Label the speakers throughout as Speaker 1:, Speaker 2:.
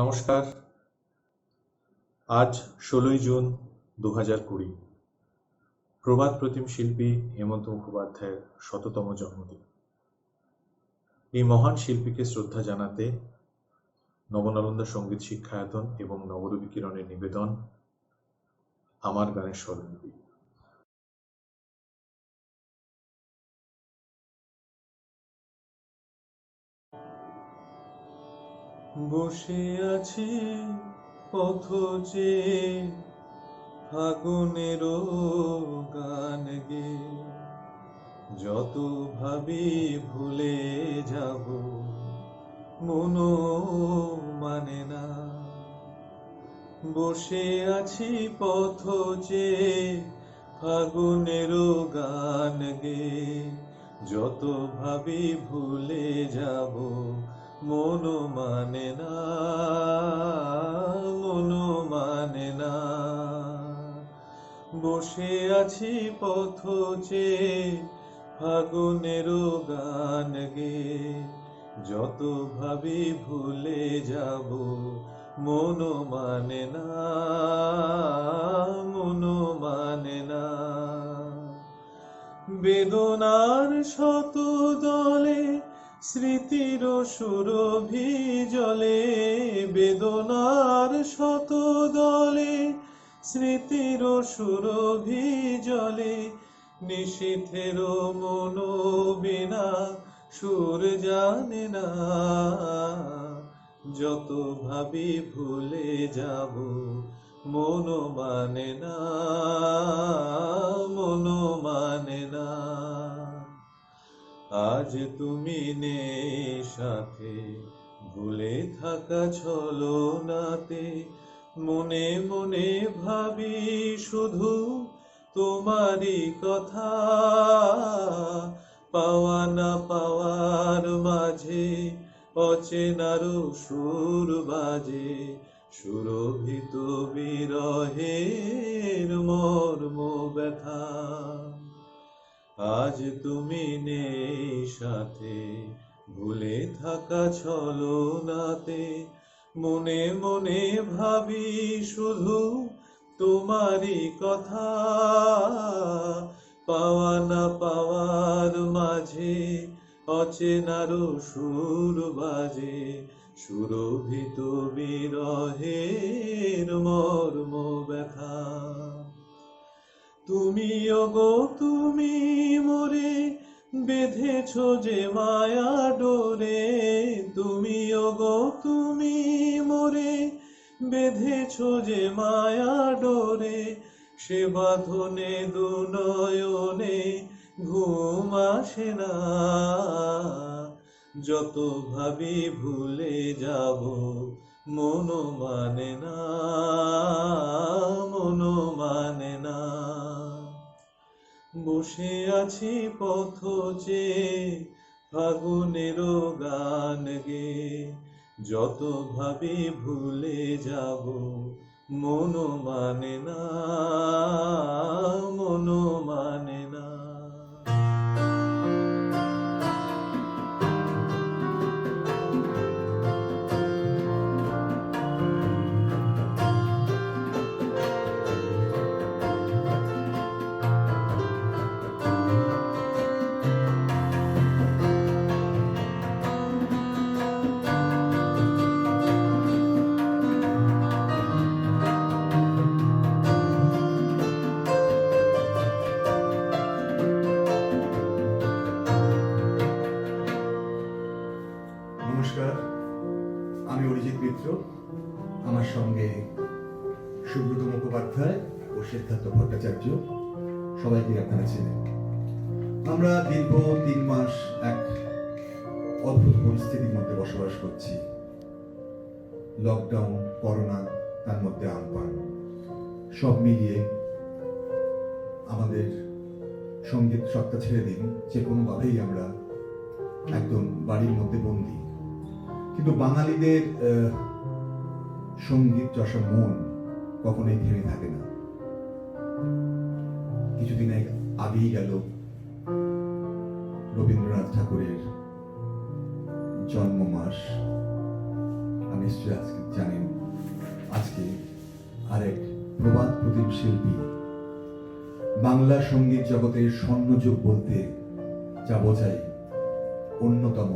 Speaker 1: নমস্কার। আজ ১৬ই জুন ২০২০। প্রবাদ প্রতিম শিল্পী হেমন্ত মুখোপাধ্যায়ের ১০০তম জন্মদিন। এই মহান শিল্পীকে শ্রদ্ধা জানাতে নবনালন্দা সঙ্গীত শিক্ষায়তন এবং নবরবি কিরণের নিবেদন আমার গানের স্বরলিপি। বসে আছি পথ চেয়ে ফাগুনেরও গান গে, যত ভাবি ভুলে যাব মনও মানে না। বসে আছি পথ চেয়ে ফাগুনেরও গান গে, যত ভাবি ভুলে যাব মনও মানে না, মনও মানে না। বসে আছি পথ চেয়ে ফাগুনেরও গান গে, যত ভাবি ভুলে যাব মনও মানে না, মনও মানে না। বেদনার শত দলে স্মৃতির সুরভি জলে, বেদনার শত দলে স্মৃতির সুরভি জলে, নিশীথের মন বিনা সুর জানে না, যত ভাবি ভুলে যাব মনও মানে না, মনও মানে না। আজ তুমি নেই সাথে, ভুলে থাকা ছলনাতে মনে মনে ভাবি শুধু তোমারই কথা। পাওয়া না পাওয়ার মাঝে অচেনারও সুর বাজে, সুরভিত বিরহের মর্ম ব্যথা। আজ তুমি নেই সাথে, ভুলে থাকা ছলনাতে মনে মনে ভাবি শুধু তোমারই কথা। পাওয়া না পাওয়ার মাঝে অচেনারও সুর বাজে, সুরভিত বিরহের মর্ম ব্যথা। তুমি ওগো তুমি মোরে বেঁধেছ যে মায়া ডোরে, তুমি ওগো তুমি মোরে বেঁধেছ যে মায়া ডোরে, সে বাঁধনে দুনয়নে ঘুম আসে না, যত ভাবি ভুলে যাব মনও মানে না, মনও মানে না। বসে আছি পথ চেয়ে ফাগুনেরও গান গে, যত ভাবি ভুলে যাব মনও মানে না, মনও মানে না।
Speaker 2: নমস্কার, আমি অরিজিৎ মিত্র। আমার সঙ্গে সুব্রত মুখোপাধ্যায় ও সিদ্ধার্থ ভট্টাচার্য, সবাইকে আপনারা চেনেন। আমরা দীর্ঘ ৩ মাস এক অদ্ভুত পরিস্থিতির মধ্যে বসবাস করছি। লকডাউন, করোনা, তার মধ্যে আমপান, সব মিলিয়ে আমাদের সঙ্গীত সত্তা ছেড়ে দিন, যে কোনোভাবেই আমরা একদম বাড়ির মধ্যে বন্দী। কিন্তু বাঙালিদের সঙ্গীত চর্চা মন কখনোই থেমে থাকে না। কিছুদিন আগেই গেল রবীন্দ্রনাথ ঠাকুরের জন্ম মাস। নিশ্চয়ই আজকে জানেন, আজকে আরেক প্রবাদ প্রতিম শিল্পী, বাংলা সঙ্গীত জগতের স্বর্ণযুগ বলতে যা বোঝায় অন্যতম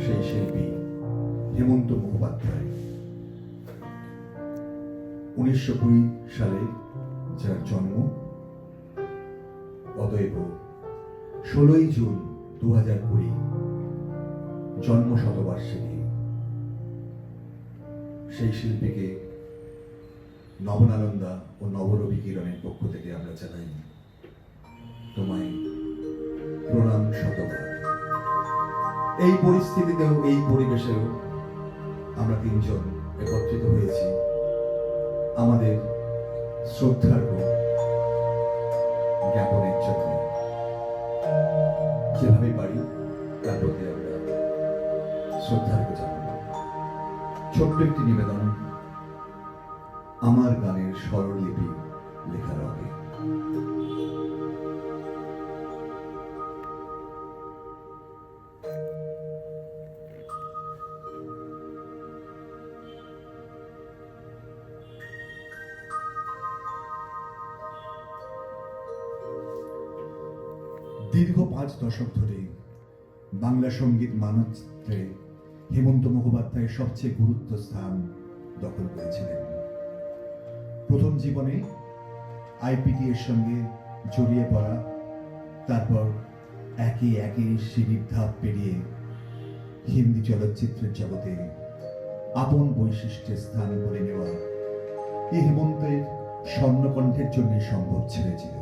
Speaker 2: সেই শিল্পী হেমন্ত মুখোপাধ্যায়। 1920 সালে যার জন্ম, অতএব 16ই জুন 2020 জন্ম শতবার্ষিকী। সেই শিল্পীকে নবনালন্দা ও নবরবি কিরণের পক্ষ থেকে আমরা জানাই তোমায় প্রণাম শতবার। এই পরিস্থিতিতেও, এই পরিবেশেও আমরা তিনজন একত্রিত হয়েছি আমাদের শ্রদ্ধার্ঘ জ্ঞাপনের জন্য। যেভাবে পারি তার প্রতি আমরা শ্রদ্ধার্ঘ জানাবো। ছোট্ট একটি নিবেদন, আমার গানের স্বরলিপি লেখার হবে। দীর্ঘ 5 দশক ধরে বাংলা সঙ্গীত মানচিত্রে হেমন্ত মুখোপাধ্যায় সবচেয়ে গুরুত্ব স্থান দখল করেছিলেন। প্রথম জীবনে আইপিটি এর সঙ্গে জড়িয়ে পড়া, তারপর একে একে সিঁড়ির ধাপ পেরিয়ে হিন্দি চলচ্চিত্রের জগতে আপন বৈশিষ্ট্যের স্থান করে নেওয়া এই হেমন্তের স্বর্ণকণ্ঠের জন্য সম্ভব ছেড়েছিল।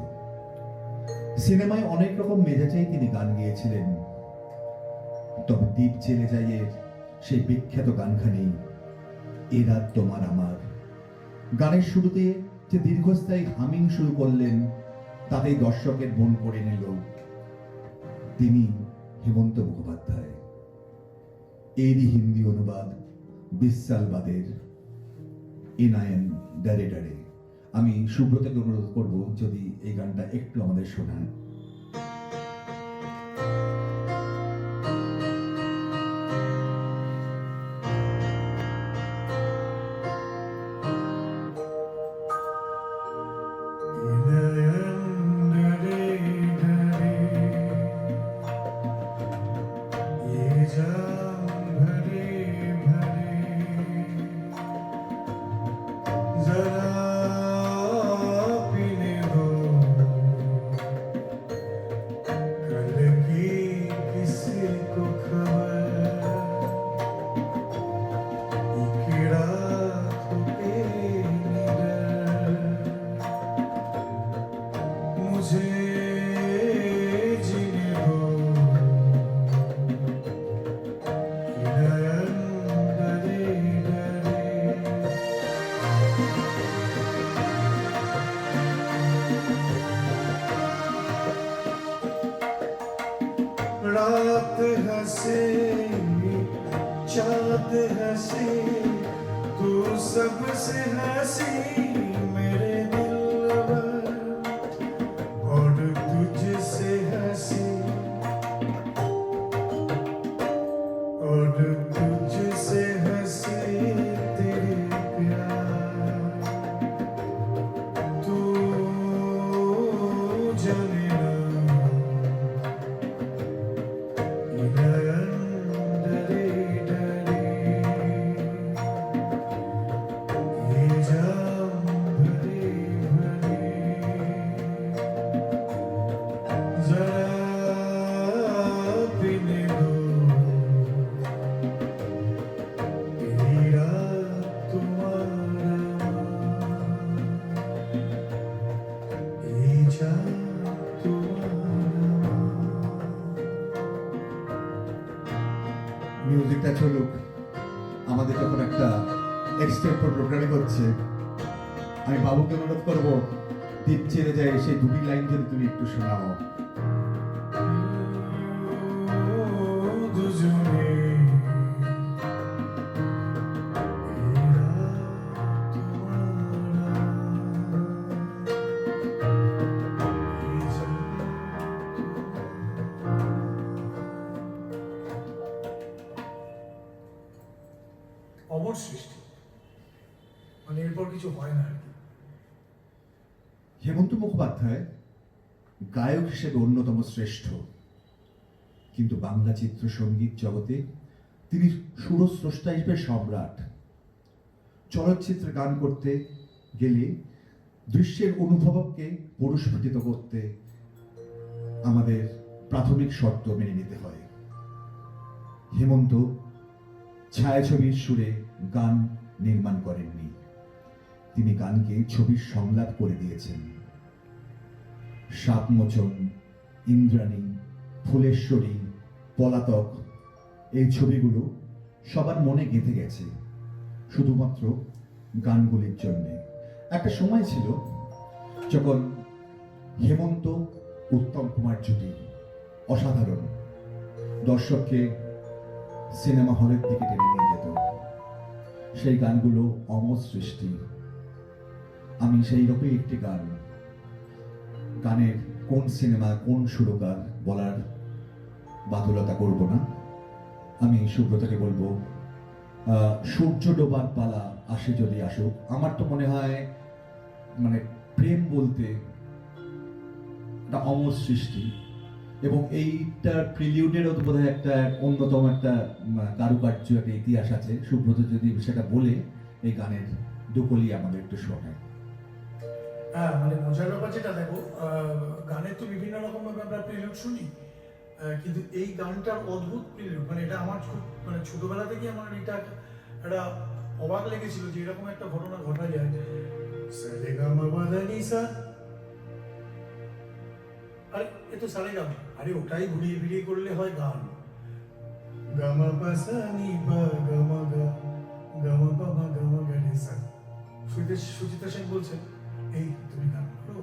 Speaker 2: সিনেমায় অনেক রকম মেজাজেই তিনি গান গেয়েছিলেন, তবে দ্বীপ জেলে যাইয়ের সেই বিখ্যাত গানখানি এ রাত তোমার আমার, গানের শুরুতে যে দীর্ঘস্থায়ী হামিং শুরু করলেন, তাতেই দর্শকের মন করে নিল তিনি হেমন্ত মুখোপাধ্যায়। এরই হিন্দি অনুবাদ 20 সাল বাদের এনায়েন ডারে ডারে। আমি সুব্রতকে অনুরোধ করব যদি এই গানটা একটু আমাদের শোনায়।
Speaker 3: रात हंसे चाँद हंसे तू सबसे हंसी मेरे दिलबर, और तुझसे हंसी और तुझसे हंसी तेरे प्यार। तू जाने
Speaker 2: মিউজিকটা চলুক, আমাদের যখন একটা এক্সটেম্পোর প্রোগ্রামিং হচ্ছে, আমি বাবুকে অনুরোধ করবো দ্বীপ ছেড়ে যায় সেই দুটি লাইন যদি তুমি একটু শোনাও।
Speaker 3: কিছু হয় না আর কি।
Speaker 2: হেমন্ত মুখোপাধ্যায় গায়ক হিসেবে অন্যতম শ্রেষ্ঠ, কিন্তু বাংলা চিত্র সঙ্গীত জগতে তিনি সুরস্রষ্টা হিসেবে সম্রাট। চলচ্চিত্রে গান করতে গেলে দৃশ্যের অনুভবকে পরিস্ফুটিত করতে আমাদের প্রাথমিক শর্ত মেনে নিতে হয়। হেমন্ত ছায়াছবির সুরে গান নির্মাণ করেননি, তিনি গানকে ছবির সংলাপ করে দিয়েছেন। সাপমোচন, ইন্দ্রাণী, ফুলেশ্বরী, পলাতক এই ছবিগুলো সবার মনে গেঁথে গেছে শুধুমাত্র গানগুলির জন্যে। একটা সময় ছিল যখন হেমন্ত উত্তম কুমার জুটি অসাধারণ, দর্শককে সিনেমা হলের দিকে টেনে নিয়ে যেত। সেই গানগুলো অমর সৃষ্টি। আমি সেই রকমই একটি গানের কোন সিনেমা কোন সুরকার বলার বাতুলতা করব না। আমি সুব্রতকে বলবো, সূর্য ডোবার পালা আসে যদি আসুক। আমার তো মনে হয় মানে প্রেম বলতে একটা অমর সৃষ্টি, এবং এইটার প্রিলিউডেরও তো বোধহয় একটা অন্যতম একটা কারুকার্য, একটা ইতিহাস আছে। সুব্রত যদি সেটা বলে এই গানের দুকলি আমাদের একটু শোনায়।
Speaker 3: হ্যাঁ, মানে মজার ব্যাপার যেটা দেখো, গানের তো বিভিন্ন রকম ভাবে আমরা প্রিলিউড শুনি, কিন্তু এই গানটার অদ্ভুত প্রিলিউড, মানে এটা আমার খুব মানে ছোটবেলা থেকে আমার এটা একটা অবাক লেগেছিল যে এরকম একটা ঘটনা ঘটা যায়। আরে এ তো সারে গান, আরে ওটাই ঘুরিয়ে ফিরিয়ে করলে হয় গান। গামা পাসা নি পা গামা গা গামা পা মা গামা গা রে সা। সুচিত্রা সেন বলছেন, এই তুমি গান করো।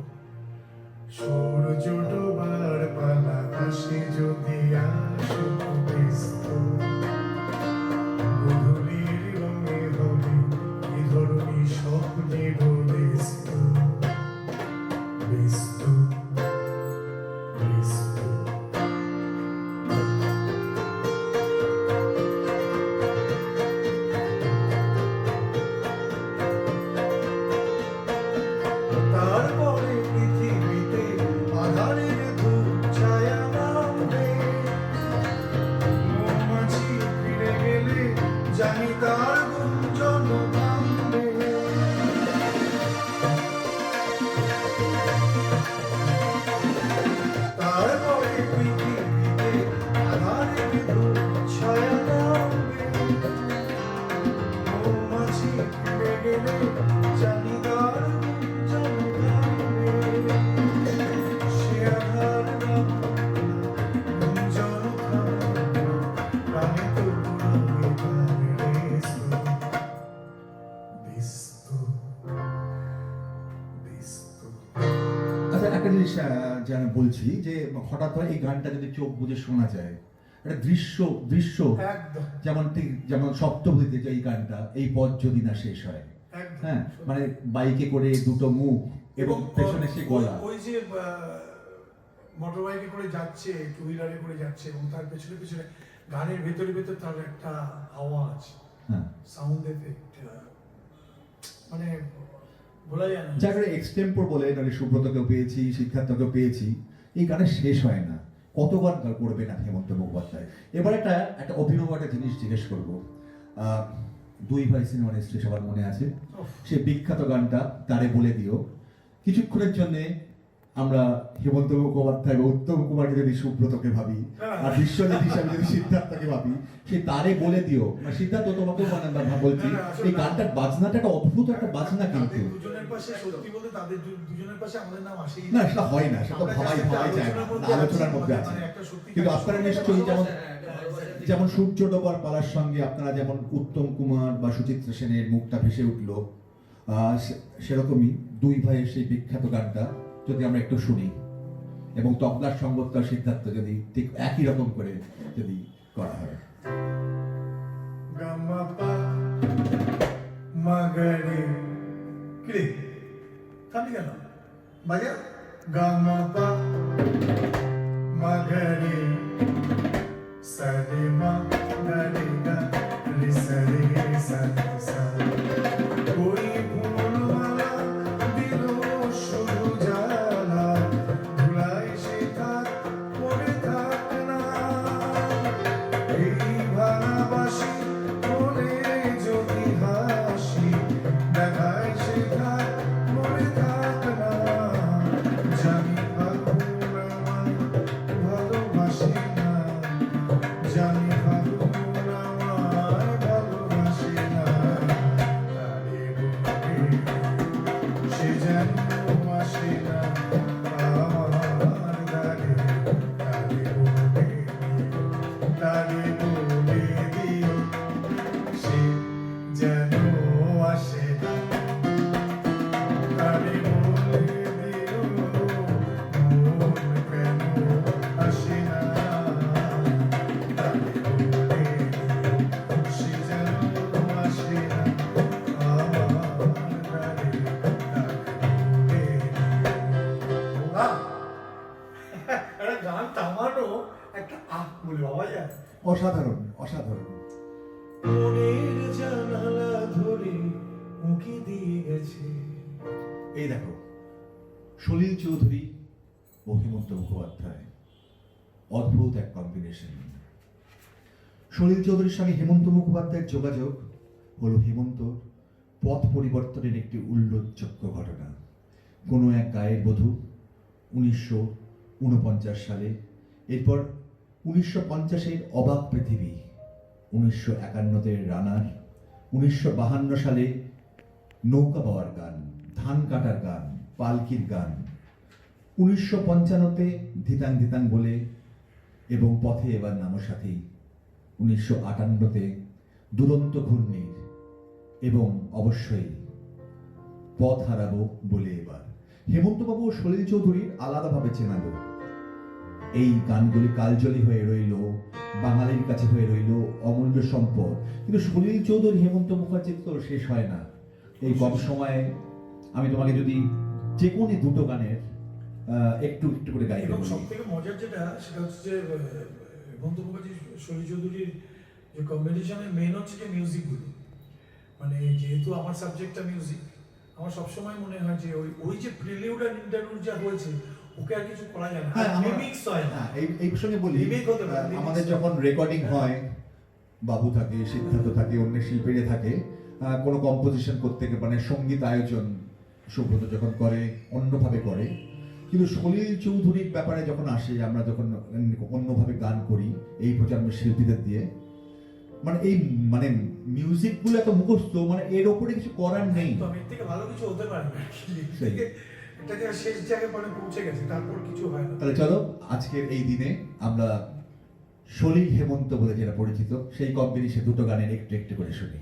Speaker 3: সূর্য ডোবার পালা আসে যদি আসুক ব্যস্ত, গধূলির রঙে হবে এ ধরনী স্বপ্নের ব্যস্ত ব্যস্ত ব্যস্ত। তারপরে পৃথিবীতে আধারের ধূপ ছায়া নামবে, মৌমাছি ফিরে গেলে জানি তার গুঞ্জন থামবে। তারপরে পৃথিবীতে আধারের ধূপ ছায়া নামবে, মৌমাছি ফিরে গেলে জানি তার গুঞ্জন থামবে। সে আধার গুঞ্জন থামবে, প্রাণে তো পুরাবে তার ব্যস্ত ব্যস্ত।
Speaker 2: আচ্ছা, একটা জিনিস যে আমি বলছি যে হঠাৎ করে এই গানটা যদি চোখ বুজে শোনা যায়, একটা দৃশ্য
Speaker 3: একদম
Speaker 2: যেমন ঠিক যেমন সপ্তপদীতে যে এই গানটা, এই পথ যদি না শেষ হয়,
Speaker 3: একদম।
Speaker 2: হ্যাঁ, মানে বাইকে করে দুটো মুখ এবং পেছনে সে গলা,
Speaker 3: ওই যে মোটর বাইকে করে যাচ্ছে, টু হুইলারে করে যাচ্ছে, এবং তার পেছনে পেছনে গানের ভেতরে ভেতরে তার একটা আওয়াজ,
Speaker 2: হ্যাঁ,
Speaker 3: সাউন্ড এফেক্ট, মানে বলা যায় না।
Speaker 2: যাকে এক্সটেম্পোর বলে, মানে সুব্রতকেও পেয়েছি, সিদ্ধার্থকেও পেয়েছি। এই গানের শেষ হয় না, কতবার করবে না হেমন্ত মুখোপাধ্যায়। এবার একটা অভিনব একটা জিনিস জিজ্ঞেস করবো। দুই ভাই সিনেমা নিশ্চয়ই সবার মনে আছে, সে বিখ্যাত গানটা তারে বলে দিও। কিছুক্ষণের জন্য আমরা হেমন্ত মুখোপাধ্যায় বা উত্তম কুমারকে যদি সুব্রতকে ভাবি, আর বিশ্বজিৎ হিসাবে যদি সিদ্ধার্থকে ভাবি, সে তারে বলে দিও, মানে সিদ্ধার্থ তোমাকেও বলছি, এই গানটার বাজনাটা একটা অদ্ভুত একটা বাজনা, কিন্তু
Speaker 3: দুজনের পাশে সত্যি বলতে তাদের দুজনের পাশে আমাদের নাম আসেই
Speaker 2: না, সেটা হয় না, সেটা ভাবাই যায় না, আলোচনার মধ্যে আছে। কিন্তু আপনারা নিশ্চয়ই যেমন সূর্য ডোবার পালার সঙ্গে আপনারা যেমন উত্তম কুমার বা সুচিত্রা সেনের মুখটা ভেসে উঠলো, সেরকমই দুই ভাইয়ের সেই বিখ্যাত গানটা যদি আমরা একটু শুনি, এবং তবলার সঙ্গত সিদ্ধার্থ যদি ঠিক একই রকম করে যদি করা হয়।
Speaker 3: গামা পা মাগারে কিরে থামি কেন বাজা। গামা পা মাগারে সারে মা গারে গা রে সারে সা সা। कोई भूल থামানো একটা আহ বলে ভাবা যায়।
Speaker 2: অসাধারণ অসাধারণ।
Speaker 3: মনের জানালা ধরে উঁকি দিয়ে গেছে।
Speaker 2: এই দেখো, সলিল চৌধুরী ও হেমন্ত মুখোপাধ্যায়, অদ্ভুত এক কম্বিনেশন। সলিল চৌধুরীর সঙ্গে হেমন্ত মুখোপাধ্যায়ের যোগাযোগ হলো হেমন্তর পথ পরিবর্তনের একটি উল্লেখযোগ্য ঘটনা। কোনো এক গায়ের বধূ 1949 সালে, এরপর 1950-এর অবাক পৃথিবী, 1951-তে রানার, 1952 সালে নৌকা বাওয়ার গান, ধান কাটার গান, পালকির গান, 1955-তে ধিতাং ধিতাং বলে এবং পথে এবার নামো সাথী, 1958-তে দুরন্ত ঘূর্ণির এবং অবশ্যই পথ হারাবো বলে এবার। হেমন্তবাবু ও সলিল চৌধুরীর আলাদাভাবে চেনালো। এই গানগুলি কালজয়ী হয়ে রইল, বাঙালির কাছে হয়ে রইল অমূল্য সম্পদ। কিন্তু সলিল চৌধুরী হেমন্ত মুখার্জির তো শেষ হয় না। এই কম সময়ে আমি তোমাকে যদি যে কোনো দুটো গানের একটু একটু করে গাইতে
Speaker 3: এবং
Speaker 2: বলি।
Speaker 3: সব থেকে মজার যেটা সেটা হচ্ছে যে হেমন্ত মুখার্জি সলিল চৌধুরীর যে কম্বিনেশনের মেন হচ্ছে যে মিউজিকগুলো, মানে যেহেতু আমার সাবজেক্টটা মিউজিক, আমার সবসময় মনে হয় যে ওই যে প্রিলিউড আর ইন্টারলুড যা হয়েছে ওকে আর কিছু করা যায় না, লিমিক্স হয় না।
Speaker 2: এই প্রসঙ্গে বলি,
Speaker 3: Remake হতে পারে, remix
Speaker 2: আমাদের যখন রেকর্ডিং হয়, বাবু থাকে, সিদ্ধার্থ থাকে, অন্য শিল্পীরা থাকে, কোনো কম্পোজিশন করতে মানে সঙ্গীত আয়োজন সুব্রত যখন করে অন্যভাবে করে। কিন্তু সলিল চৌধুরীর ব্যাপারে যখন আসে, আমরা যখন অন্যভাবে গান করি এই প্রজন্মের শিল্পীদের দিয়ে, মানে এই মানে মিউজিকগুলো এত মুখস্থ, মানে এর ওপরে কিছু করার নেই।
Speaker 3: তো এর থেকে ভালো কিছু হতে পারে না,
Speaker 2: সেই।
Speaker 3: এটা যে শেষ জায়গায় পরে পৌঁছে গেছে, তারপর কিছু হয় না।
Speaker 2: তাহলে চলো আজকের এই দিনে আমরা সলিল হেমন্ত বলে যেটা পরিচিত সেই কম্বিনেশন দুটো গানের একটু একটু করে শুনি।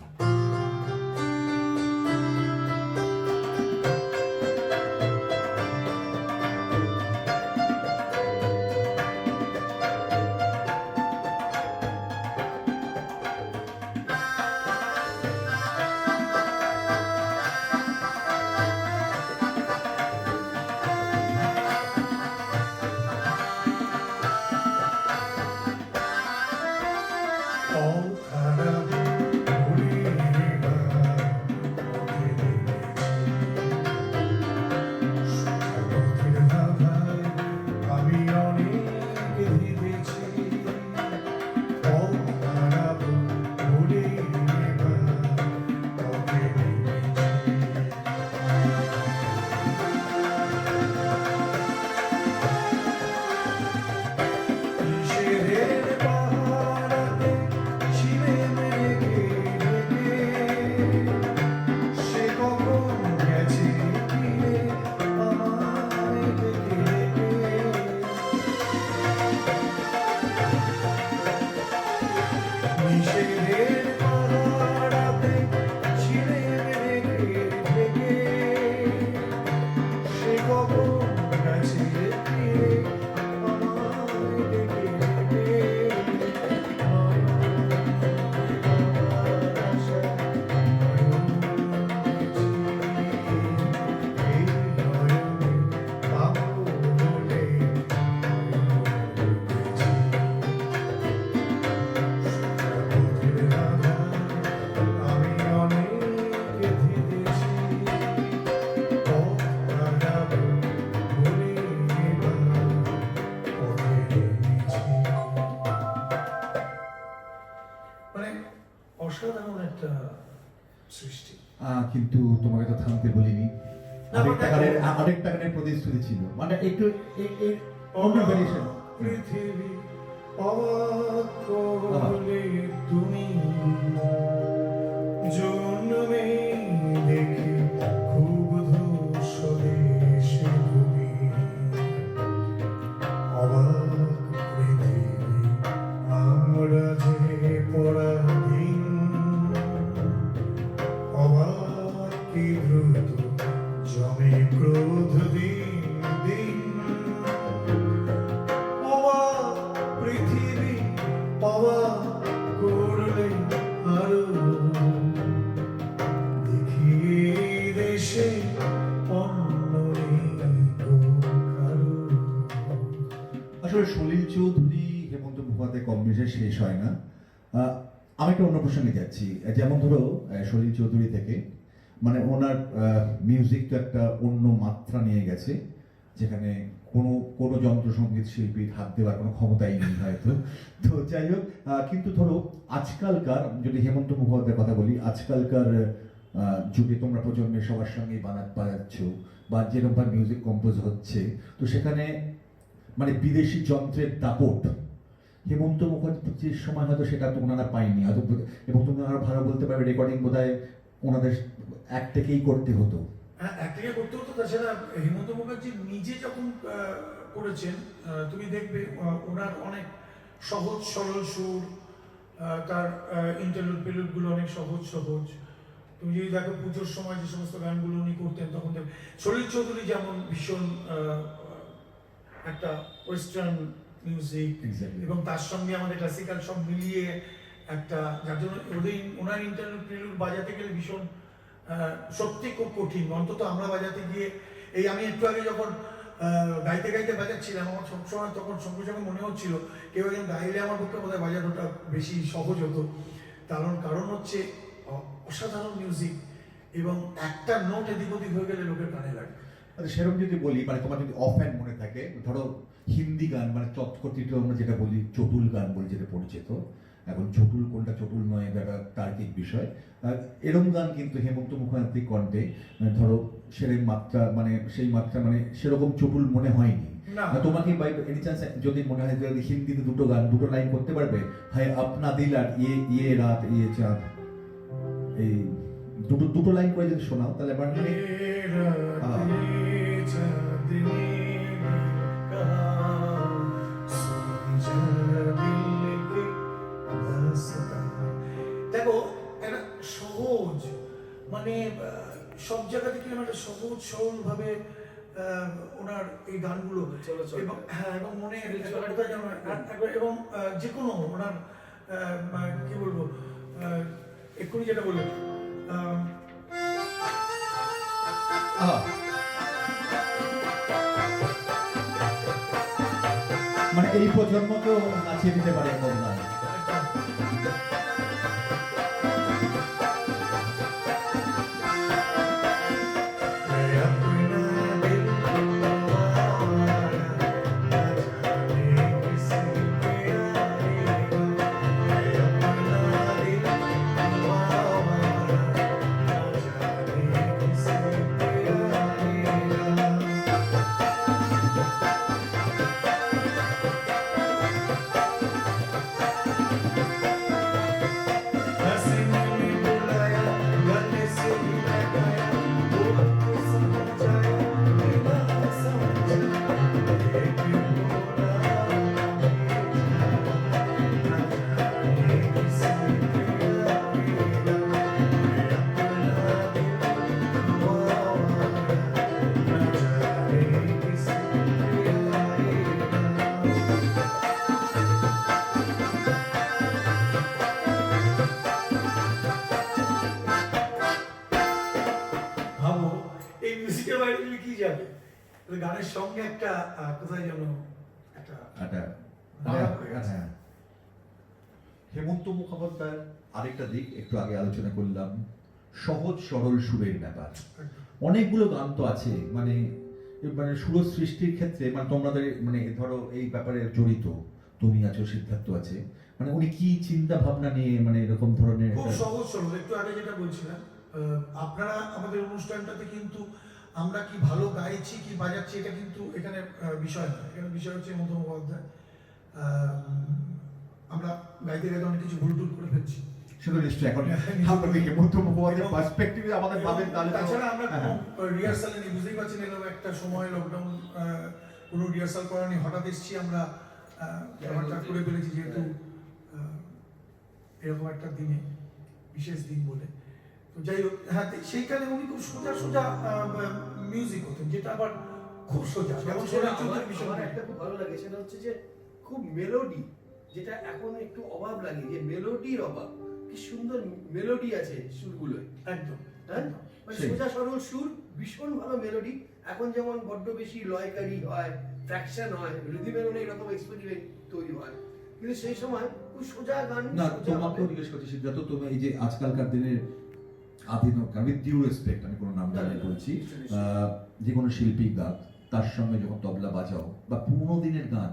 Speaker 3: অসাধারণ একটা সৃষ্টি।
Speaker 2: কিন্তু তোমাকে তো থামতে বলিনি, আরেকটা গানের প্রতিশ্রুতি ছিল, মানে একটু অন্য ভ্যারিয়েশন।
Speaker 3: পৃথিবী অবাক করলে তুমি, জন্মে দেখি খুব স্বদেশে ভূমি, অবাক পৃথিবী আমরা যে পরাধীন, অবাক কি দ্রুত জমে ক্রোধ দিন দিন, অবাক পৃথিবী অবাক করলে আরো,
Speaker 2: আসলে সলিল চৌধুরী হেমন্ত মুখোপাধ্যায় কম্বিনেশন শেষ হয় না। আমি একটা অন্য প্রসঙ্গে যাচ্ছি, যেমন ধরো সলিল চৌধুরী থেকে মানে ওনার মিউজিক তো একটা অন্য মাত্রা নিয়ে গেছে, যেখানে কোনো কোনো যন্ত্রসঙ্গীত শিল্পীর হাত দেওয়ার কোনো ক্ষমতাই নেই হয়তো। তো যাই হোক, কিন্তু ধরো আজকালকার, যদি হেমন্ত মুখোপাধ্যায়ের কথা বলি, আজকালকার যুগে তোমরা প্রজন্মের সবার সঙ্গে বাজাচ্ছ বা যেরকমভাবে মিউজিক কম্পোজ হচ্ছে, তো সেখানে মানে বিদেশি যন্ত্রের দাপট হেমন্ত মুখোপাধ্যায়ের সময় হয়তো সেটা তো ওনারা পায়নি হয়তো, এবং তুমি আরো ভালো বলতে পারবে, রেকর্ডিং বোধহয় ওনাদের এক থেকেই করতে হতো।
Speaker 3: হ্যাঁ, একটাকে করতে হতো। তাছাড়া হেমন্ত মুখার্জি নিজে যখন করেছেন, তুমি দেখবে ওনার অনেক সহজ সরল সুর, তার ইন্টারলুড পেলুডগুলো অনেক সহজ সহজ। তুমি যদি দেখো পুজোর সময় যে সমস্ত গানগুলো উনি করতেন, তখন দেখবে সলিল চৌধুরী যেমন ভীষণ একটা ওয়েস্টার্ন মিউজিক এবং তার সঙ্গে আমাদের ক্লাসিক্যাল সব মিলিয়ে একটা, যার জন্য ওনার ইন্টারলুড পেলুড বাজাতে গেলে ভীষণ সত্যি খুব কঠিন। অন্তত আমরা বাজাতে গিয়ে, এই আমি একটু আগে যখন গাইতে গাইতে বাজাচ্ছিলাম, আমার সবসময় তখন সঙ্গে সঙ্গে মনে হচ্ছিল কেউ একজন গাইলে আমার পক্ষে বোধহয় বাজানোটা বেশি সহজ হতো। কারণ হচ্ছে অসাধারণ মিউজিক, এবং একটা নোট এদিক ওদিক হয়ে গেলে লোকের কানে লাগে।
Speaker 2: সেরকম যদি বলি, মানে তোমার যদি অফ হ্যান্ড মনে থাকে, ধরো হিন্দি গান, মানে তৎকথিত আমরা যেটা বলি চটুল গান বলে যেটা পরিচিত, এখন চটুল কোনটা চটুল নয় এটা তার্কিক বিষয়, এরম গান কিন্তু হেমন্ত মুখোপাধ্যায় কণ্ঠে ধরো সেরকম মাত্রা, মানে সেই মাত্রা মানে সেরকম চটুল মনে হয়নি। তোমাকে এনি চান্স যদি মনে হয় যে হিন্দিতে দুটো গান, দুটো লাইন করতে পারবে, হায় আপনা দিল আর ইয়ে রাত ইয়ে চাঁদ, এই দুটো লাইন করে যদি শোনাও তাহলে এবার মানে
Speaker 3: দেখো একটা সহজ, মানে সব জায়গা থেকে একটা সহজ সরল ভাবে ওনার এই গানগুলো, এবং হ্যাঁ, এবং মনে এবং যে কোনো ওনার কি বলবো, এক্ষুনি যেটা বললেন
Speaker 2: মানে এই প্রজন্মকেও নাচিয়ে দিতে পারে এরকম গান। গানের সঙ্গে একটা কোথায় যেন একটা হেমন্ত মুখোপাধ্যায়ের আরেকটা দিক একটু আগে আলোচনা করলাম, সহজ সরল সুরের ব্যাপার। অনেকগুলো গান তো আছে মানে মানে সুর সৃষ্টির ক্ষেত্রে, মানে তোমাদের মানে ধরো এই ব্যাপারে জড়িত, তুমি আছো, সিদ্ধার্থ আছে, মানে উনি কি চিন্তা ভাবনা নিয়ে মানে এরকম ধরনের
Speaker 3: খুব সহজ সরল। একটু আগে যেটা বলছিলাম, আপনারা আমাদের অনুষ্ঠানটাতে কিন্তু আমরা কি ভালো গাইছি কি বাজাচ্ছি এটা কিন্তু এখানে বিষয় না, এখানে বিষয় হচ্ছে হেমন্ত মুখোপাধ্যায়। আমরা গাইতে গাইতে অনেক কিছু ভুল টুল করে ফেলছি,
Speaker 2: সেটা নিশ্চয়ই এখন আমরা হেমন্ত মুখোপাধ্যায়ের পারস্পেক্টিভে আমাদের ভাবেন তাহলে।
Speaker 3: তাছাড়া আমরা রিহার্সালে নেই, বুঝতেই পারছেন, এরকম একটা সময় লকডাউন, কোনো রিহার্সাল করা নেই, হঠাৎ এসেছি আমরা, ব্যাপারটা করে ফেলেছি, যেহেতু এরকম একটা দিনে, বিশেষ দিন বলে। তো যাই হোক, হ্যাঁ, সেইখানে উনি খুব সোজা সোজা মিউজিক হতেন, যেটা আবার খুব সোজা। যেমন
Speaker 4: আমার একটা খুব ভালো লাগে, সেটা হচ্ছে যে খুব মেলোডি, যেটা এখন একটু অভাব লাগে, যে মেলোডির অভাব। কি সুন্দর মেলোডি আছে সুরগুলোয়,
Speaker 3: একদম,
Speaker 4: হ্যাঁ, মানে সোজা সরল সুর, ভীষণ ভালো মেলোডি, এখন যেমন বড্ড বেশি লয়কারি হয়, ফ্র্যাকশন হয়, রিদিমের অনেক রকম এক্সপেরিমেন্ট তৈরি হয়, কিন্তু সেই সময় খুব সোজা গান।
Speaker 2: না,
Speaker 4: সোজা
Speaker 2: তোমাকেও জিজ্ঞেস করছি সিদ্ধার্থ, তুমি এই যে আজকালকার দিনের আধুনিক, আমি ডিউ রেসপেক্ট, আমি কোনো নাম জানি বলছি, যে কোনো শিল্পী গান, তার সঙ্গে যখন তবলা বাজাও বা পুরোনো দিনের গান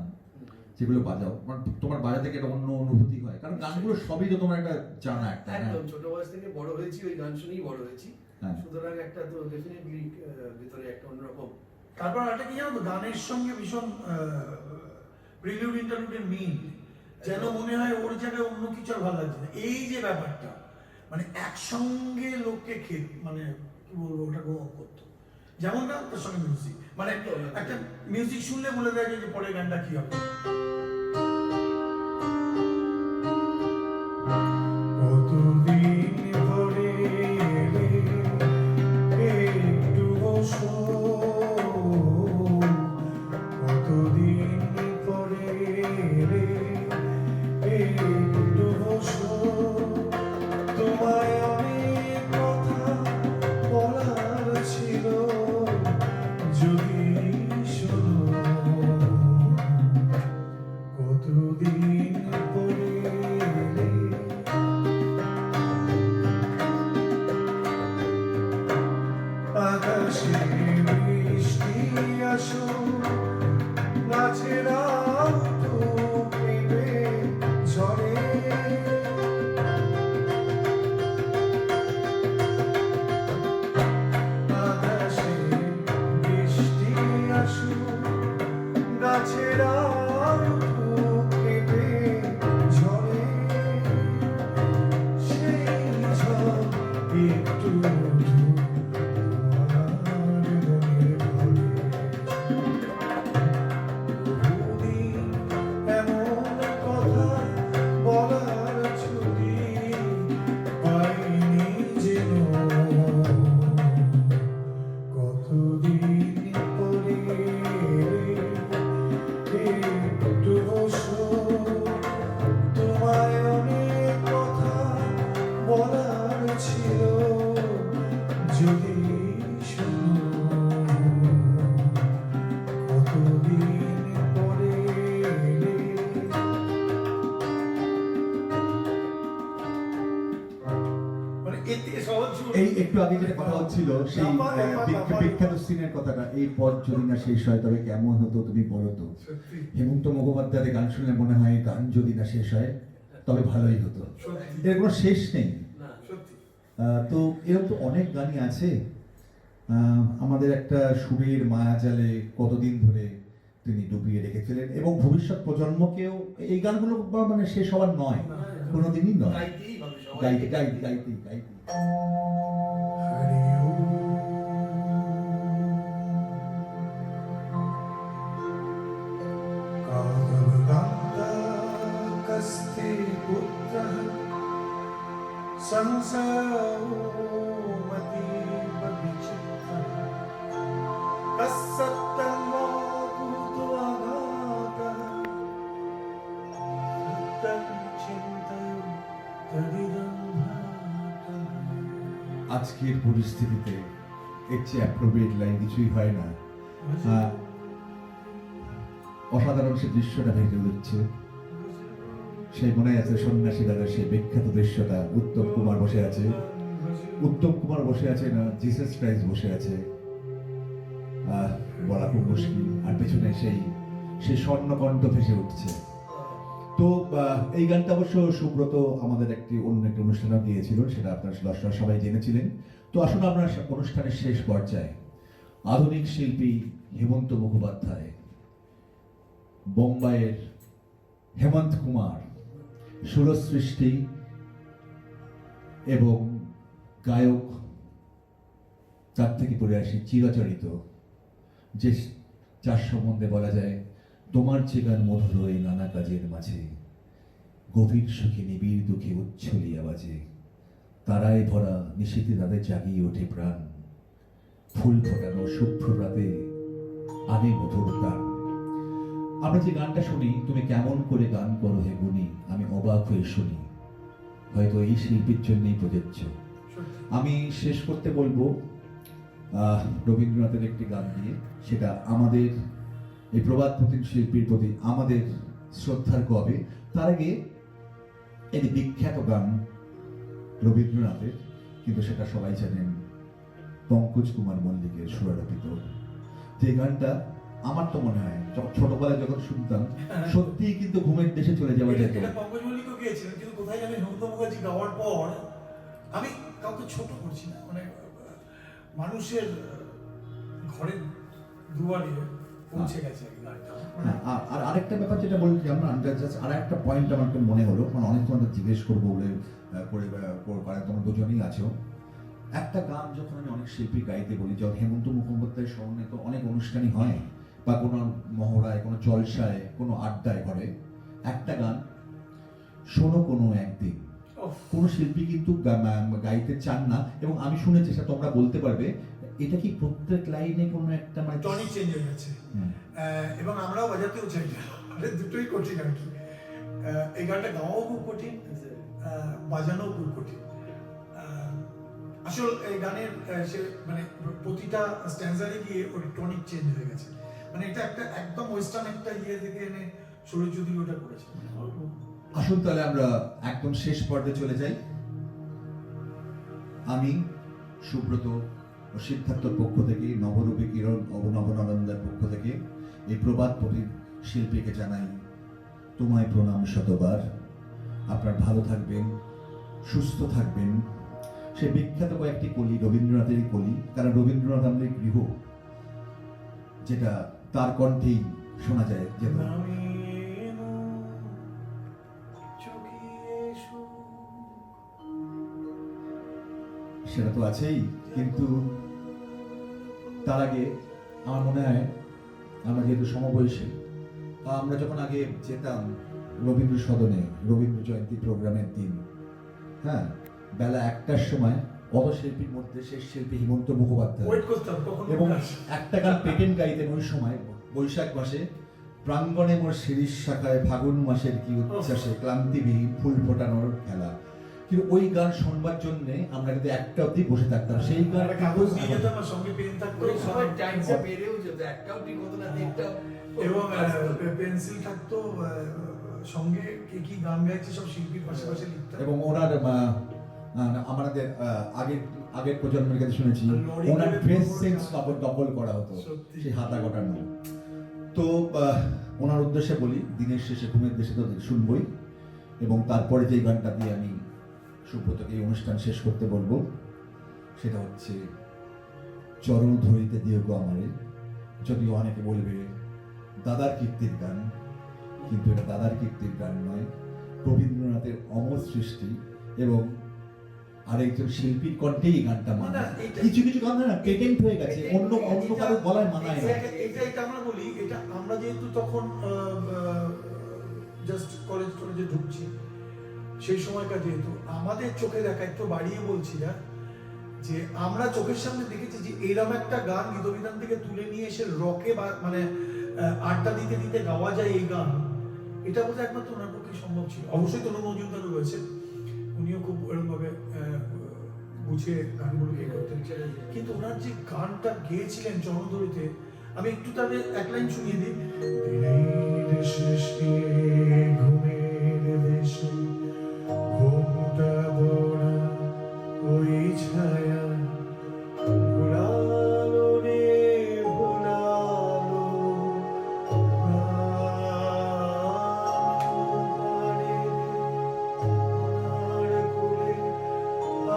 Speaker 2: যেগুলো বাজাও, মানে তোমার বাজা থেকে একটা অন্য অনুভূতি হয়, কারণ গানগুলো সবই তো তোমার একটা জানা একটা।
Speaker 4: একদম ছোট বয়স থেকে বড় হয়েছি, ওই গান শুনেই বড় হয়েছি,
Speaker 2: হ্যাঁ।
Speaker 4: সুতরাং একটা তো ডেফিনেটলি ভিতরে একটা অন্যরকম।
Speaker 3: তারপর একটা কি জানো তো, গানের সঙ্গে ভীষণ প্রিলিউড ইন্টারলুডের মিল, যেন মনে হয় ওর জায়গায় অন্য কিছু আর ভালো লাগছে না। এই যে ব্যাপারটা, মানে একসঙ্গে লোককে মানে কি বলবো, ওটা গ্রহণ করতো, যেমন গান তার সঙ্গে মিউজিক, মানে একটা মিউজিক শুনলে বলে দেয় যে পরের গানটা কি হবে। কতদিন ধরে একটু বসো, কতদিন পরে একটু বসো, তোমায় অনেক কথা বলার ছিল, যদি শোনো, কতদিন পরে। আকাশে বৃষ্টি আসো, গাছেরা নেবে ঝরে, আকাশে বৃষ্টি আসো, গাছেরা নেবে ঝরে, সেই ঝড় একটু ছিল, যদি শোনো, কতদিন পরে। মানে এতে সহজ
Speaker 2: এই একটু আগে যেটা কথা হচ্ছিল সেই বিখ্যাত সিনের কথাটা, এই পথ যদি না শেষ হয় তবে কেমন হতো তুমি বলো তো।
Speaker 3: সত্যি
Speaker 2: হেমন্ত মুখোপাধ্যায়ের গান শুনলে মনে হয় গান যদি না শেষ হয় তবে ভালোই হতো, এর কোনো শেষ নেই।
Speaker 4: না,
Speaker 3: সত্যি
Speaker 2: তো এরকম তো অনেক গানই আছে। আমাদের একটা সুরের মায়াজালে কতদিন ধরে তিনি ডুবিয়ে রেখেছিলেন, এবং ভবিষ্যৎ প্রজন্মকেও এই গানগুলো মানে শেষ হওয়ার নয়, কোনোদিনই নয়,
Speaker 4: গাইতেই হবে সবাই।
Speaker 2: গাইতে গাইতে গাইতে গাইতে।
Speaker 3: হরি ওম। कामदाता कस्ते पुत्रः संसारोमतीव विचित्रः, कस्सत्तन्वा कुरुत्वाघातः, सत्तं चिन्तयं तदिदं भातः।
Speaker 2: আজকের পরিস্থিতিতে এর চেয়ে অ্যাপ্রোপ্রিয়েট লাইন কিছুই হয় না। অসাধারণ সে দৃশ্যটা ভেসে উঠছে, সেই মনে আছে সন্ন্যাসী দাদার সেই বিখ্যাত দৃশ্যটা, উত্তম কুমার বসে আছে, উত্তম কুমার বসে আছে না জিসাস ক্রাইস্ট বসে আছে, বলা খুব মুশকিল, আর পেছনে সেই স্বর্ণকণ্ঠ ভেসে উঠছে। তো এই গানটা অবশ্য সুব্রত আমাদের অন্য একটি অনুষ্ঠানে দিয়েছিল, সেটা আপনার দর্শকরা সবাই জেনেছিলেন। তো আসলে আমরা অনুষ্ঠানের শেষ পর্যায়ে আধুনিক শিল্পী হেমন্ত মুখোপাধ্যায়, বোম্বাইয়ের হেমন্ত কুমার, সুরসৃষ্টি এবং গায়ক, তার থেকে পড়ে আসি চিরাচরিত, যার সম্বন্ধে বলা যায় তোমার যে গান মধুর এই নানা কাজের মাঝে, গভীর সুখে নিবিড় দুঃখে উচ্ছ্বলি আওয়াজে, তারায় ভরা নিশীথে তাদের জাগিয়ে ওঠে প্রাণ, ফুল ফোটানো শুভ্র রাতে আনে মধুর গান। আমরা যে গানটা শুনি, তুমি কেমন করে গান করো হে গুণী, আমি অবাক হয়ে শুনি, হয়তো এই শিল্পীর জন্যই প্রযোজ্য। আমি শেষ করতে বলবো, রবীন্দ্রনাথের একটি গান দিয়ে, সেটা আমাদের এই প্রবাদ প্রতিম শিল্পীর প্রতি আমাদের শ্রদ্ধার কবে। তার আগে এই বিখ্যাত গান রবীন্দ্রনাথের, কিন্তু সেটা সবাই জানেন পঙ্কজ কুমার মল্লিকের সুরারোপিত, যে গানটা আমার তো মনে হয় ছোটবেলায় যখন শুনতাম সত্যিই কিন্তু ঘুমের দেশে চলে যাওয়া যেত।
Speaker 3: এটা পঙ্কজ মল্লিকও গিয়েছিলেন, কিন্তু কোথায় জানি হেমন্ত মুখার্জি গাওয়ার পর, আমি কাউকে ছোট করছি না, মানে মানুষের ঘরের দুয়ারে পৌঁছে গেছে এই গানটা।
Speaker 2: আর আরেকটা ব্যাপার যেটা বলছি আমরা আর একটা পয়েন্ট আমার একটু মনে হলো, মানে অনেক তোমাদের জিজ্ঞেস করবো বলে করে তোমরা দুজনেই আছো। একটা গান যখন আমি অনেক শিল্পী গাইতে বলি, যখন হেমন্ত মুখোপাধ্যায়ের স্মরণে তো অনেক অনুষ্ঠানই হয়, বা কোনো মহড়ায়, কোনো জলসায়, কোনো আড্ডায় করে একটা গান শোনো কোনো একদিন, কোনো শিল্পী কিন্তু গাইতে চান না, এবং আমি শুনেছি সেটা তোমরা বলতে পারবে, এটা কি প্রত্যেক লাইনে কোনো একটা মানে
Speaker 3: টনিক চেঞ্জ হয়ে গেছে, এবং আমরাও বাজাতেও চাই না, মানে দুটোই কঠিন আর কি। এই গানটা গাওয়াও খুব কঠিন, বাজানোও খুব কঠিন। আসল এই গানের সে মানে প্রতিটা স্ট্যান্ডারে গিয়ে ওর টনিক চেঞ্জ হয়ে গেছে, মানে এটা একটা একদম ওয়েস্টার্ন একটা ইয়ে থেকে এনে সূর্য চৌধুরী ওটা করেছে।
Speaker 2: আসুন তাহলে আমরা একদম শেষ পর্যায়ে চলে যাই। আমি সুব্রত ও সিদ্ধার্থর পক্ষ থেকে, নবরূপী কিরণ নবনন্দনের পক্ষ থেকে এই প্রবাদ প্রতিম শিল্পীকে জানাই তোমায় প্রণাম শতবার। আপনার ভালো থাকবেন, সুস্থ থাকবেন। সে বিখ্যাত কয়েকটি কলি রবীন্দ্রনাথেরই কলি, কারণ রবীন্দ্রনাথ আমাদের গৃহ, যেটা তার কণ্ঠেই শোনা যায়। যেটা সেটা তো আছেই, কিন্তু তার আগে আমার মনে হয় আমরা যেহেতু সমবয়সী, আমরা যখন আগে যেতাম রবীন্দ্র সদনে রবীন্দ্র জয়ন্তী প্রোগ্রামের দিন, হ্যাঁ, বেলা 1টার সময় অত শিল্পীর মধ্যে শেষ শিল্পী হেমন্ত মুখোপাধ্যায়, এবং একটা গান পেটেন্ট গাইতেন ওই সময়, বৈশাখ মাসে, প্রাঙ্গণে মোর শিরিষ শাখায় ফাগুন মাসের কি উচ্ছ্বাসে ক্লান্তিবিহীন ফুল ফোটানোর খেলা। কিন্তু ওই গান শুনবার জন্য আমরা কিন্তু 1টা অবধি বসে থাকতাম। সেই গান
Speaker 3: কাগজ নিয়ে যেতাম আর সঙ্গে পেন থাকতো,
Speaker 4: সবাই টাইমটা বেড়েও যেত, একটা অবধি কত না তিনটা,
Speaker 3: এবং পেন্সিল থাকতো সঙ্গে, কে কি গান গাইছে সব শিল্পীর পাশাপাশি লিখতাম।
Speaker 2: এবং ওনার আমাদের আগের প্রজন্মের কাছে শুনেছি ওনার ড্রেস সেন্স দখল করা হতো, সেই হাতা গোটানো। তো ওনার উদ্দেশ্যে বলি, দিনের শেষে ঘুমের দেশে তো শুনবই, এবং তারপরে যে গানটা দিয়ে আমি সুব্রতকে এই অনুষ্ঠান শেষ করতে বলবো, সেটা হচ্ছে চরণ ধরিতে দিও গো আমারে। যদিও অনেকে বলবে দাদার কীর্তির গান, কিন্তু এটা দাদার কীর্তির গান নয়, রবীন্দ্রনাথের অমর সৃষ্টি, এবং আরেকজন শিল্পীর কণ্ঠেই এই গানটা মানায়। কিছু কিছু গান না পেটেন্ট হয়ে গেছে, অন্য কারো গলায় মানায় না।
Speaker 3: এটা আমরা বলি, এটা আমরা যেহেতু তখন জাস্ট কলেজে ঢুকছি, সেই সময়টা যেহেতু আমাদের চোখে দেখা, একটু বাড়িয়ে বলছি না, যে আমরা চোখের সামনে দেখেছি যে এরকম একটা গান গীতবিধান থেকে তুলে নিয়ে এসে রকে মানে আড্ডা দিতে দিতে গাওয়া যায় এই গান, এটা বোধহয় একমাত্র ওনার পক্ষে সম্ভব ছিল। অবশ্যই তনু মজুমদারও রয়েছে, উনিও খুব এরকম ভাবে বুঝে গানগুলো ইয়ে করতেন, কিন্তু ওনার যে গানটা গেয়েছিলেন চরণধরিতে, আমি একটু তাদের এক লাইন শুনিয়ে দিই। দিনের শেষে ঘুমের দেশে ঘুমটা বড়া ওই ছায়া ভোলালো রে ভোলালো,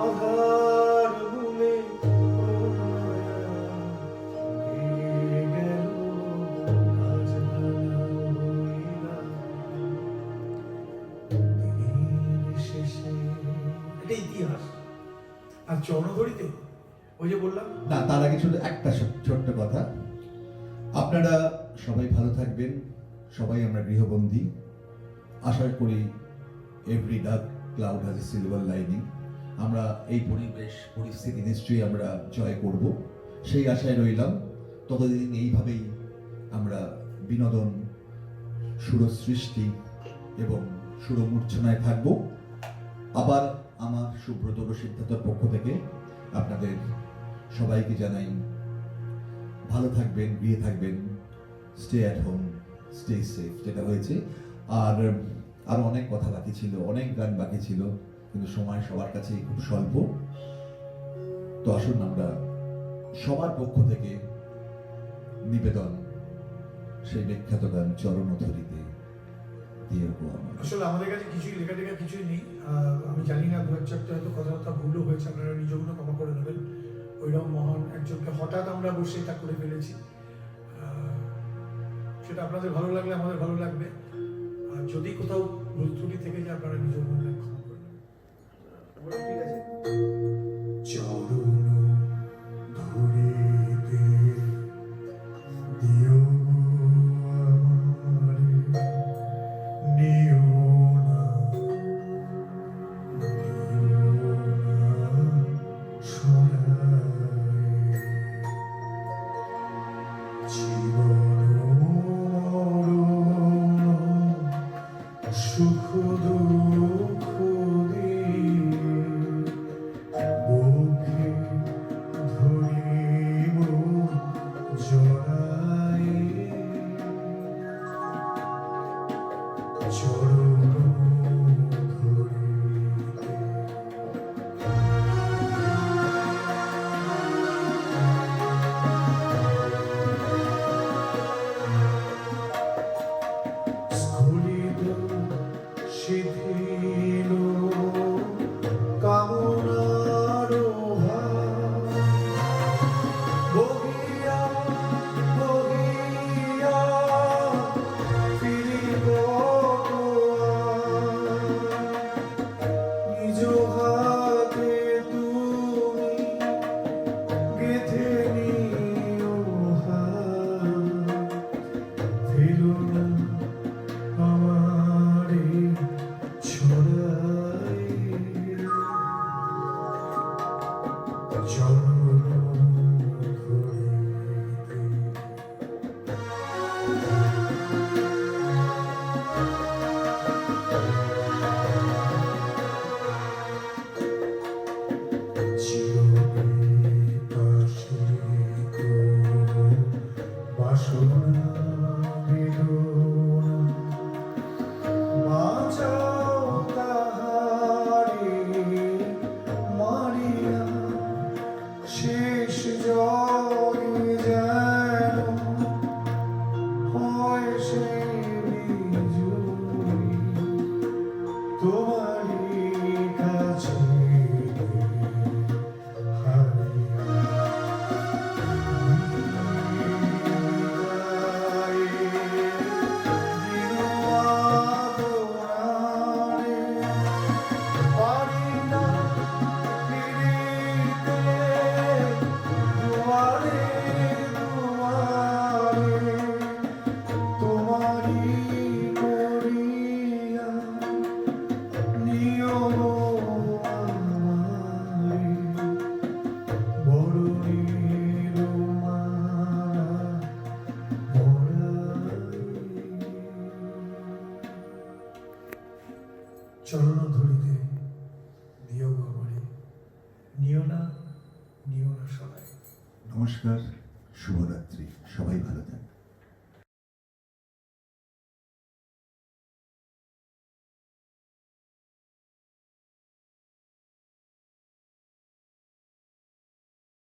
Speaker 3: আহার ভুলে ইতিহাস। আর চরণধরিতে ওই যে বললাম
Speaker 2: না, তার আগে শুধু একটা ছোট্ট কথা, আপনারা সবাই ভালো থাকবেন, সবাই আমরা গৃহবন্দী, আশা করি every dark cloud has a silver lining. আমরা এই পরিস্থিতি নিশ্চয়ই আমরা জয় করব, সেই আশায় রইলাম। ততদিন এইভাবেই আমরা বিনোদন, সুরসৃষ্টি এবং সুরমূর্ছনায় থাকব। আবার আমার সুব্রত ও সিদ্ধার্থর পক্ষ থেকে আপনাদের সবাইকে জানাই ভালো থাকবেন, গৃহে থাকবেন, stay at home, stay safe, যেটা হয়েছে। আর আরো অনেক কথা বাকি ছিল, অনেক গান বাকি ছিল, কিন্তু সময় সবার কাছেই খুব স্বল্প। তো আসুন আমরা সবার পক্ষ থেকে নিবেদন সেই বিখ্যাত গান চরণ ধরিতে দিও গো আমার।
Speaker 3: আসলে আমাদের কাছে কিছুই লেখা টেখা কিছুই নেই। আমি জানি না দু এক চারটে হয়তো কথাবার্তা ভুলও হয়েছে, আপনারা নিজগুলো ক্ষমা করে নেবেন। ওইরকম মহান একজনকে হঠাৎ আমরা বসে তা করে ফেলেছি। সেটা আপনাদের ভালো লাগলে আমাদের ভালো লাগবে, আর যদি কোথাও ভুল ত্রুটি থেকে যায় আপনারা নিজের মনে ক্ষমা করে নেবেন।
Speaker 4: ঠিক আছে।
Speaker 3: চরণ ধরিতে দিও আমারে, নিও না সরায়, জীবন সুখ দুঃখ বুকে ধরিব জড়াই, চরণ ধরিতে স্খলিত শিথিল কামনার ভার, বহিয়া বহিয়া ফিরিব নিজ হাতে তুমি গেঁথে নিও হাত, ফেলো না আমারে ছড়াই, চরণ ধরিতে চিরবিপাসিত বাসনা বেদনা, বাঁচাও তাহারে মারিয়া, শেষ জলে যেন হয় সেই বিজয়ী, তোমারই কাছে হারিয়া চরণ ধরিতে দিও গো আমারে, নিও না সরায়।
Speaker 2: নমস্কার, শুভরাত্রি, সবাই ভালো থাকবেন।